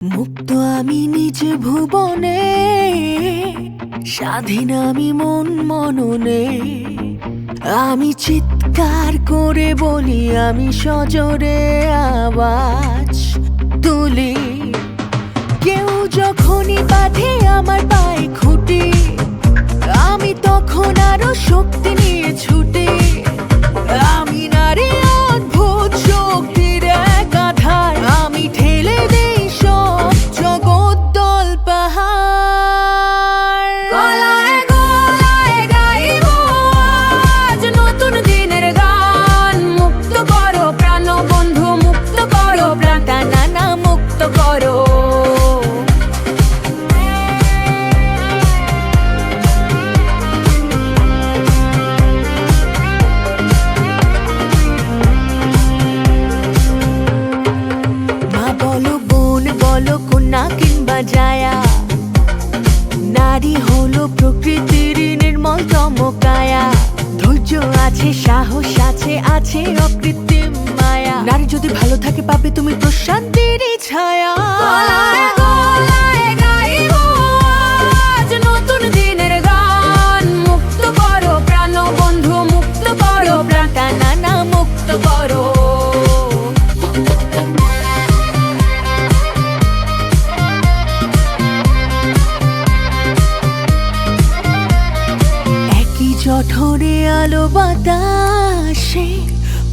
মুক্ত আমি নিজ ভুবনে, স্বাধীন আমি মন মননে। আমি চিৎকার করে বলি, আমি সজোরে আওয়াজ তুলি। কেউ যখনই বাঁধে আমার পায়ে খুঁটি, আমি তখন আরো শক্তি নিয়ে ছুটি। আমি নারী অদ্ভুত শক্তির এক আধার, আমি ঠেলে দেই সব জগৎ দল পাহাড়। গলায় গলায় গাইব আজ নতুন দিনের গান। মুক্ত করো প্রাণ বন্ধু, মুক্ত করো প্রাণ, টানা মুক্ত করো। বলো কন্যা কিংবা জায়া, নারী হলো প্রকৃতির নির্মল চমকায়া। ধৈর্য আছে, সাহস আছে, আছে অকৃত্রিম মায়া। নারী যদি ভালো থাকে পাবে তুমি প্রশান্তির ছায়া। গলায় গলায় গাইব আজ নতুন দিনের গান। মুক্ত করো প্রাণ বন্ধু, মুক্ত করো প্রাণ, টানা মুক্ত করো। জঠরে আলো বাতাসে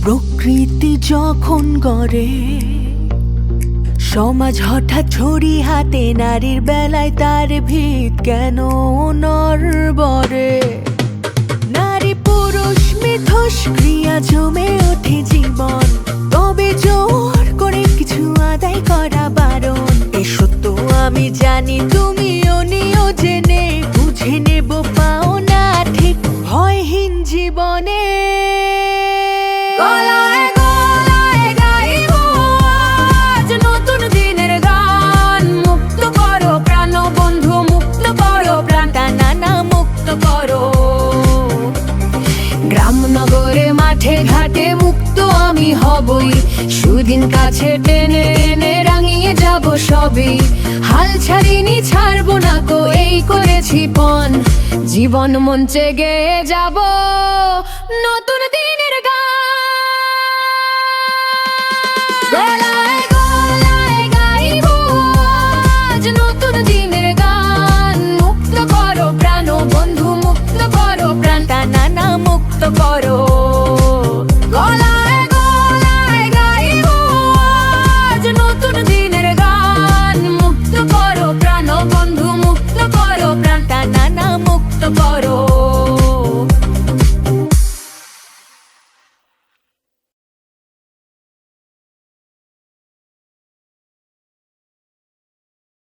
প্রকৃতি যখন গড়ে, সমাজ হঠাৎ ছড়ি হাতে, নারীর বেলায় তার ভিত কেন নড়বড়ে। নারী পুরুষ মিথস্ক্রিয়া জমে ওঠে জীবন, তবে জোর করে কিছু আদায় করা বারণ। এ সত্য আমি জানি, তুমিও নিও জেনে, বুঝে নেব পাও না ঠিক ভয়হীন জীবনে। গলায় গলায় গাইব আজ নতুন দিনের গান। মুক্ত করো প্রাণ বন্ধু, মুক্ত করো প্রাণ, টানা মুক্ত করো। গ্রাম নগরে মাঠে ঘাটে মুক্ত আমি হবই, সুদিন কাছে টেনে এনে রাঙিয়ে যাব সবই। হাল ছাড়িনি, ছাড়বো না কো, এই করেছি পণ। জীবন মঞ্চে গেয়ে যাব নতুন দিনে।